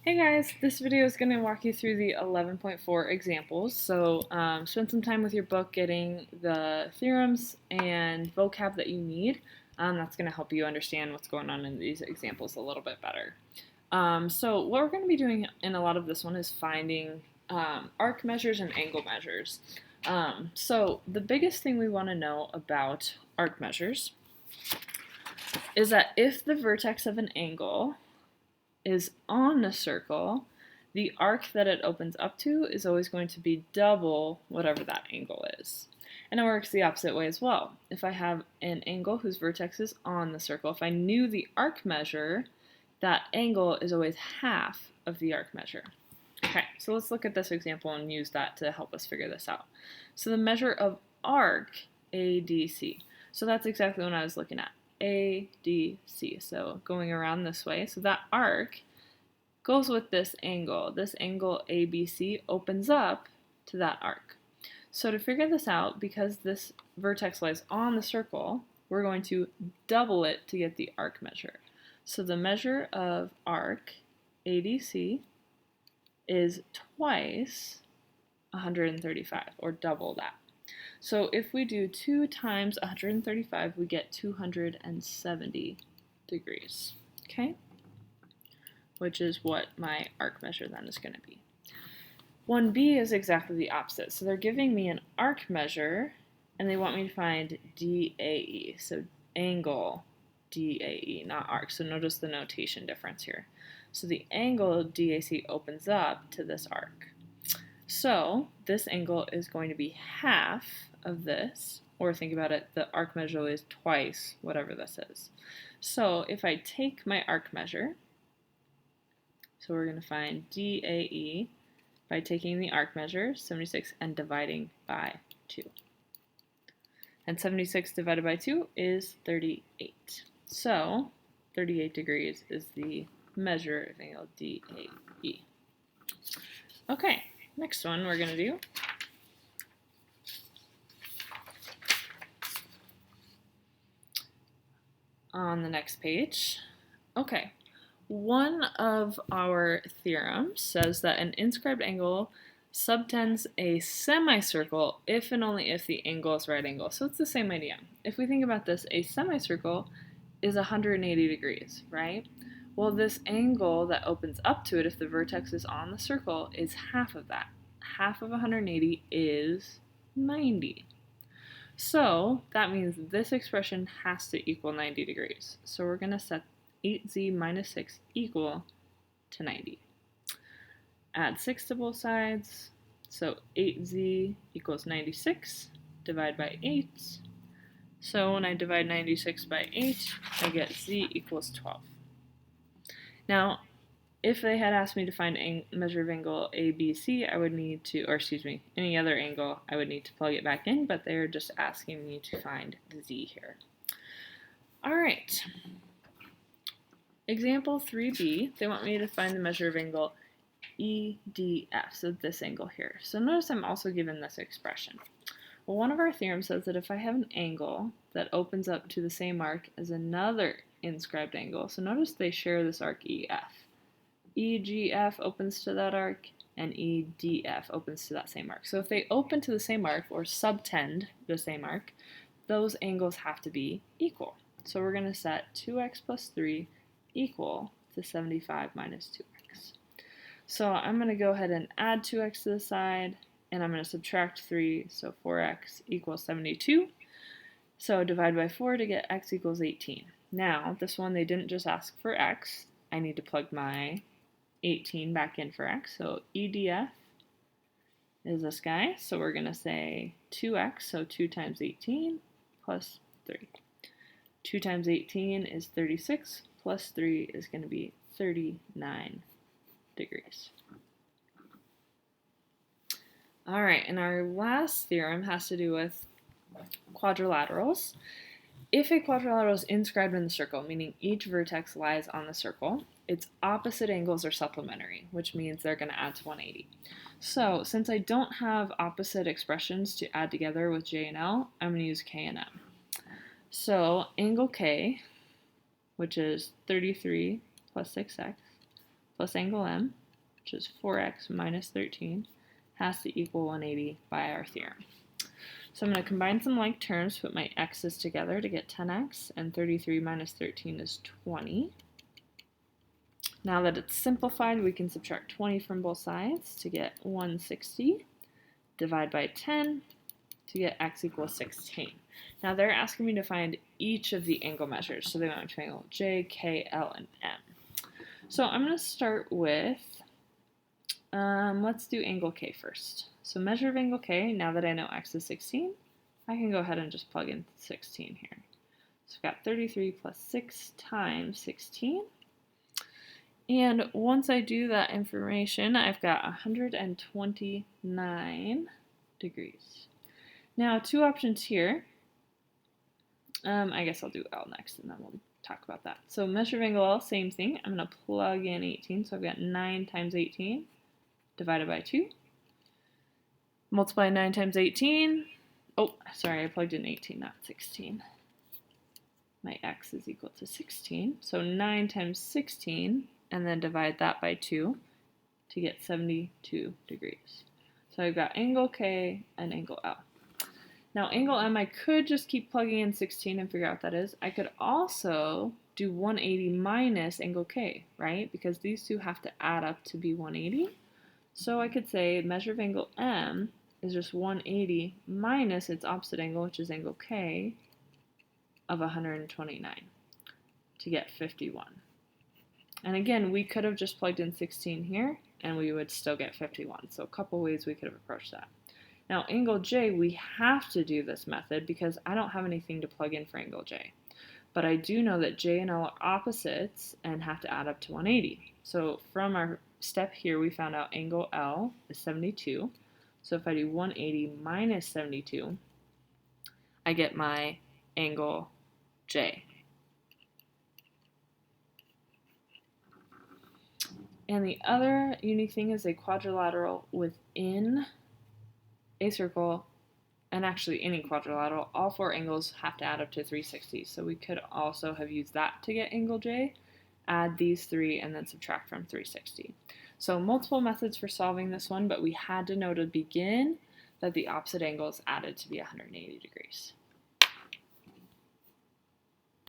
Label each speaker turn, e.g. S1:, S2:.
S1: Hey guys, this video is going to walk you through the 11.4 examples. So spend some time with your book getting the theorems and vocab that you need. That's going to help you understand what's going on in these examples a little bit better. So what we're going to be doing in a lot of this one is finding arc measures and angle measures. So the biggest thing we want to know about arc measures is that if the vertex of an angle is on the circle, the arc that it opens up to is always going to be double whatever that angle is. And it works the opposite way as well. If I have an angle whose vertex is on the circle, if I knew the arc measure, that angle is always half of the arc measure. Okay, so let's look at this example and use that to help us figure this out. So the measure of arc ADC. So that's exactly what I was looking at. ADC, so going around this way. So that arc goes with this angle. This angle ABC opens up to that arc. So to figure this out, because this vertex lies on the circle, we're going to double it to get the arc measure. So the measure of arc ADC is twice 135, or double that. So if we do 2 times 135, we get 270 degrees, okay? Which is what my arc measure then is going to be. 1b is exactly the opposite. So they're giving me an arc measure, and they want me to find DAE, so angle DAE, not arc. So notice the notation difference here. So the angle DAC opens up to this arc. So this angle is going to be half of this, or think about it, the arc measure is twice whatever this is. So if I take my arc measure, so we're going to find DAE by taking the arc measure, 76, and dividing by 2. And 76 divided by 2 is 38. So 38 degrees is the measure of angle DAE. Okay, next one we're going to do on the next page. Okay, one of our theorems says that an inscribed angle subtends a semicircle if and only if the angle is right angle. So it's the same idea. If we think about this, a semicircle is 180 degrees, right? Well, this angle that opens up to it, if the vertex is on the circle, is half of that. Half of 180 is 90. So that means this expression has to equal 90 degrees. So we're going to set 8z minus 6 equal to 90. Add 6 to both sides. So 8z equals 96. Divide by 8. So when I divide 96 by 8, I get z equals 12. Now, if they had asked me to find a measure of angle ABC, I would need to, or excuse me, any other angle, I would need to plug it back in, but they're just asking me to find the z here. All right. Example 3b, they want me to find the measure of angle EDF, so this angle here. So notice I'm also given this expression. Well, one of our theorems says that if I have an angle that opens up to the same arc as another inscribed angle, so notice they share this arc EF. EGF opens to that arc, and EDF opens to that same arc. So if they open to the same arc, or subtend the same arc, those angles have to be equal. So we're going to set 2x plus 3 equal to 75 minus 2x. So I'm going to go ahead and add 2x to the side, and I'm going to subtract 3, so 4x equals 72. So divide by 4 to get x equals 18. Now, this one they didn't just ask for x. I need to plug my 18 back in for x. So EDF is this guy. So we're going to say 2x, so 2 times 18 plus 3. 2 times 18 is 36, plus 3 is going to be 39 degrees. All right, and our last theorem has to do with quadrilaterals. If a quadrilateral is inscribed in the circle, meaning each vertex lies on the circle, its opposite angles are supplementary, which means they're going to add to 180. So since I don't have opposite expressions to add together with J and L, I'm going to use K and M. So angle K, which is 33 plus 6x, plus angle M, which is 4x minus 13, has to equal 180 by our theorem. So I'm going to combine some like terms, put my x's together to get 10x, and 33 minus 13 is 20. Now that it's simplified, we can subtract 20 from both sides to get 160. Divide by 10 to get x equals 16. Now they're asking me to find each of the angle measures. So they want me to find angle J, K, L, and M. So I'm going to start with, let's do angle K first. So measure of angle K, now that I know x is 16, I can go ahead and just plug in 16 here. So I've got 33 plus 6 times 16. And once I do that information, I've got 129 degrees. Now, two options here. I guess I'll do L next, and then we'll talk about that. So measure of angle L, same thing. I'm going to plug in 18, so I've got 9 times 18 divided by 2. Multiply 9 times 18. Oh, sorry, I plugged in 18, not 16. My x is equal to 16. So 9 times 16, and then divide that by 2 to get 72 degrees. So I've got angle K and angle L. Now angle M, I could just keep plugging in 16 and figure out what that is. I could also do 180 minus angle K, right? Because these two have to add up to be 180. So I could say measure of angle M is just 180 minus its opposite angle, which is angle K, of 129 to get 51. And again, we could have just plugged in 16 here, and we would still get 51. So a couple ways we could have approached that. Now, angle J, we have to do this method because I don't have anything to plug in for angle J. But I do know that J and L are opposites and have to add up to 180. So from our step here, we found out angle L is 72. So if I do 180 minus 72, I get my angle J. And the other unique thing is a quadrilateral within a circle, and actually any quadrilateral, all four angles have to add up to 360. So we could also have used that to get angle J, add these three, and then subtract from 360. So multiple methods for solving this one, but we had to know to begin that the opposite angles added to be 180 degrees.